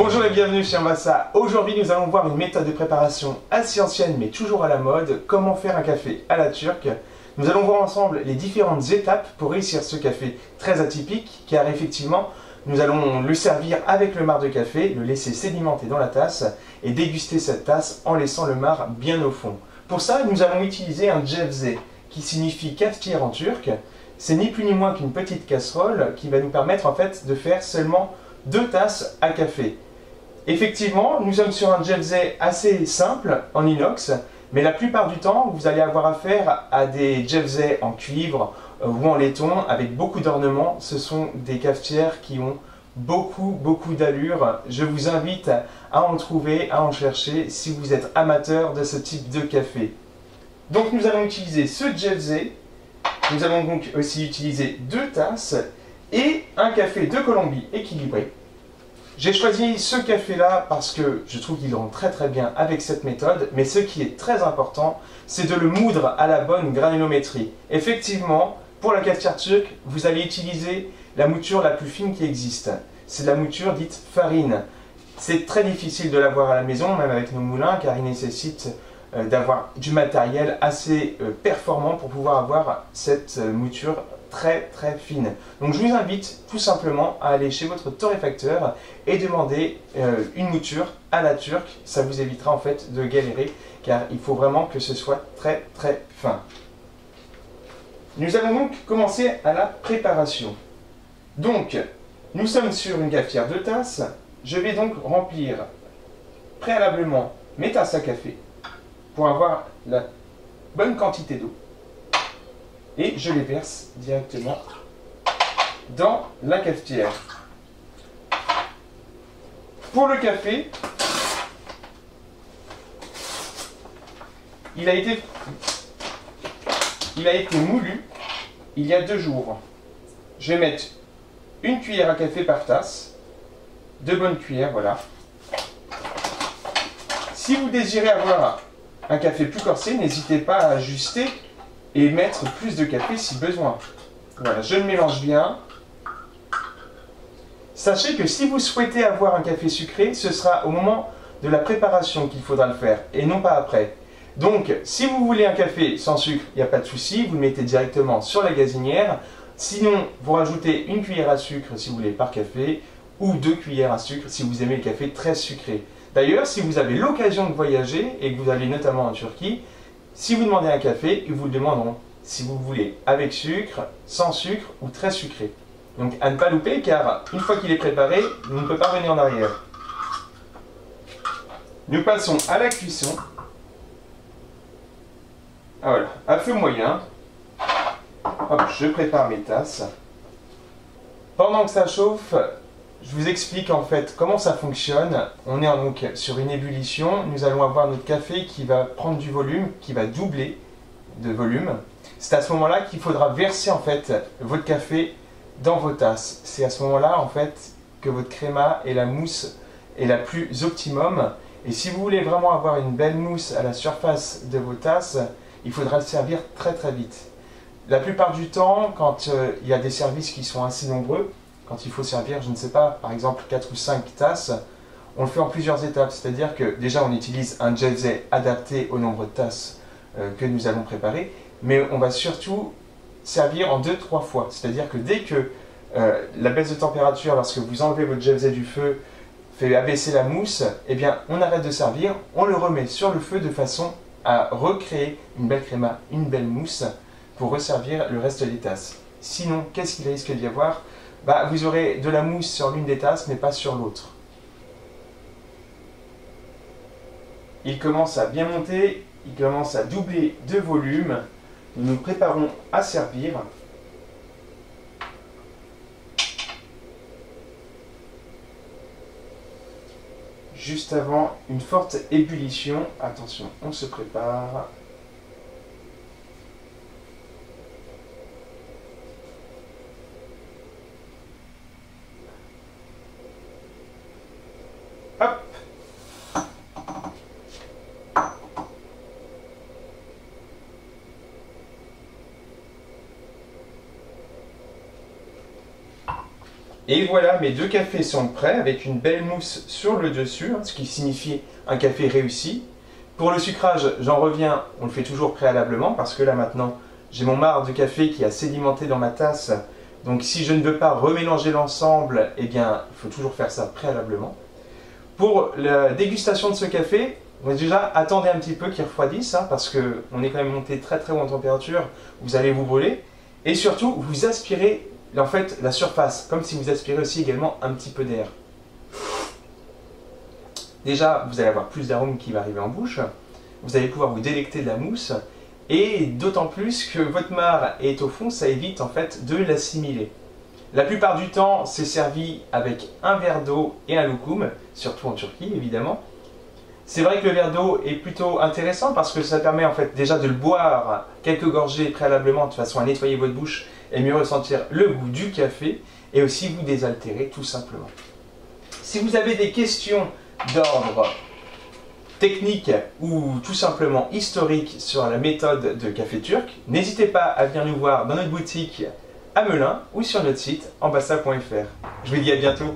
Bonjour et bienvenue chez Massa. Aujourd'hui nous allons voir une méthode de préparation assez ancienne mais toujours à la mode, comment faire un café à la turque. Nous allons voir ensemble les différentes étapes pour réussir ce café très atypique car effectivement nous allons le servir avec le marc de café, le laisser sédimenter dans la tasse et déguster cette tasse en laissant le marc bien au fond. Pour ça nous allons utiliser un cevze qui signifie cafetière en turc. C'est ni plus ni moins qu'une petite casserole qui va nous permettre en fait de faire seulement 2 tasses à café. Effectivement, nous sommes sur un cevze assez simple en inox, mais la plupart du temps, vous allez avoir affaire à des cevze en cuivre ou en laiton avec beaucoup d'ornements. Ce sont des cafetières qui ont beaucoup d'allure. Je vous invite à en trouver, à en chercher si vous êtes amateur de ce type de café. Donc nous allons utiliser ce cevze. Nous allons donc aussi utiliser 2 tasses et un café de Colombie équilibré. J'ai choisi ce café-là parce que je trouve qu'il rend très bien avec cette méthode, mais ce qui est très important, c'est de le moudre à la bonne granulométrie. Effectivement, pour la cafetière turque, vous allez utiliser la mouture la plus fine qui existe. C'est la mouture dite farine. C'est très difficile de l'avoir à la maison, même avec nos moulins, car il nécessite d'avoir du matériel assez performant pour pouvoir avoir cette mouture très fine. Donc je vous invite tout simplement à aller chez votre torréfacteur et demander une mouture à la turque. Ça vous évitera en fait de galérer car il faut vraiment que ce soit très fin. Nous allons donc commencer à la préparation. Donc nous sommes sur une cafetière de tasses. Je vais donc remplir préalablement mes tasses à café pour avoir la bonne quantité d'eau. Et je les verse directement dans la cafetière. Pour le café, il a été moulu il y a 2 jours. Je vais mettre une cuillère à café par tasse, 2 bonnes cuillères, voilà. Si vous désirez avoir un café plus corsé, n'hésitez pas à ajuster et mettre plus de café si besoin. Voilà, je le mélange bien. Sachez que si vous souhaitez avoir un café sucré, ce sera au moment de la préparation qu'il faudra le faire et non pas après. Donc, si vous voulez un café sans sucre, il n'y a pas de souci, vous le mettez directement sur la gazinière. Sinon, vous rajoutez une cuillère à sucre si vous voulez par café ou 2 cuillères à sucre si vous aimez le café très sucré. D'ailleurs, si vous avez l'occasion de voyager et que vous allez notamment en Turquie, si vous demandez un café, ils vous le demanderont si vous voulez avec sucre, sans sucre ou très sucré. Donc à ne pas louper car une fois qu'il est préparé, on ne peut pas revenir en arrière. Nous passons à la cuisson. Ah voilà, à feu moyen. Hop, je prépare mes tasses. Pendant que ça chauffe, je vous explique en fait comment ça fonctionne. On est donc sur une ébullition. Nous allons avoir notre café qui va prendre du volume, qui va doubler de volume. C'est à ce moment-là qu'il faudra verser en fait votre café dans vos tasses. C'est à ce moment-là en fait que votre créma et la mousse est la plus optimum. Et si vous voulez vraiment avoir une belle mousse à la surface de vos tasses, il faudra le servir très vite. La plupart du temps, quand il y a des services qui sont assez nombreux, quand il faut servir, je ne sais pas, par exemple 4 ou 5 tasses, on le fait en plusieurs étapes. C'est-à-dire que déjà on utilise un cevze adapté au nombre de tasses que nous allons préparer, mais on va surtout servir en 2-3 fois. C'est-à-dire que dès que la baisse de température, lorsque vous enlevez votre cevze du feu, fait abaisser la mousse, eh bien on arrête de servir, on le remet sur le feu de façon à recréer une belle créma, une belle mousse pour resservir le reste des tasses. Sinon, qu'est-ce qu'il risque d'y avoir ? Vous aurez de la mousse sur l'une des tasses, mais pas sur l'autre. Il commence à bien monter, il commence à doubler de volume. Nous nous préparons à servir. Juste avant une forte ébullition, attention, on se prépare. Hop. Et voilà, mes 2 cafés sont prêts avec une belle mousse sur le dessus, ce qui signifie un café réussi. Pour le sucrage, j'en reviens, on le fait toujours préalablement parce que là maintenant, j'ai mon marc de café qui a sédimenté dans ma tasse. Donc si je ne veux pas remélanger l'ensemble, eh bien, il faut toujours faire ça préalablement. Pour la dégustation de ce café, déjà attendez un petit peu qu'il refroidisse, parce qu'on est quand même monté très très haut en température, vous allez vous brûler. Et surtout, vous aspirez en fait la surface, comme si vous aspirez aussi également un petit peu d'air. Déjà, vous allez avoir plus d'arôme qui va arriver en bouche, vous allez pouvoir vous délecter de la mousse, et d'autant plus que votre marc est au fond, ça évite en fait de l'assimiler. La plupart du temps, c'est servi avec un verre d'eau et un loukoum, surtout en Turquie évidemment. C'est vrai que le verre d'eau est plutôt intéressant parce que ça permet en fait déjà de le boire quelques gorgées préalablement de façon à nettoyer votre bouche et mieux ressentir le goût du café et aussi vous désaltérer tout simplement. Si vous avez des questions d'ordre technique ou tout simplement historique sur la méthode de café turc, n'hésitez pas à venir nous voir dans notre boutique à Melun ou sur notre site ambassa.fr. Je vous dis à bientôt.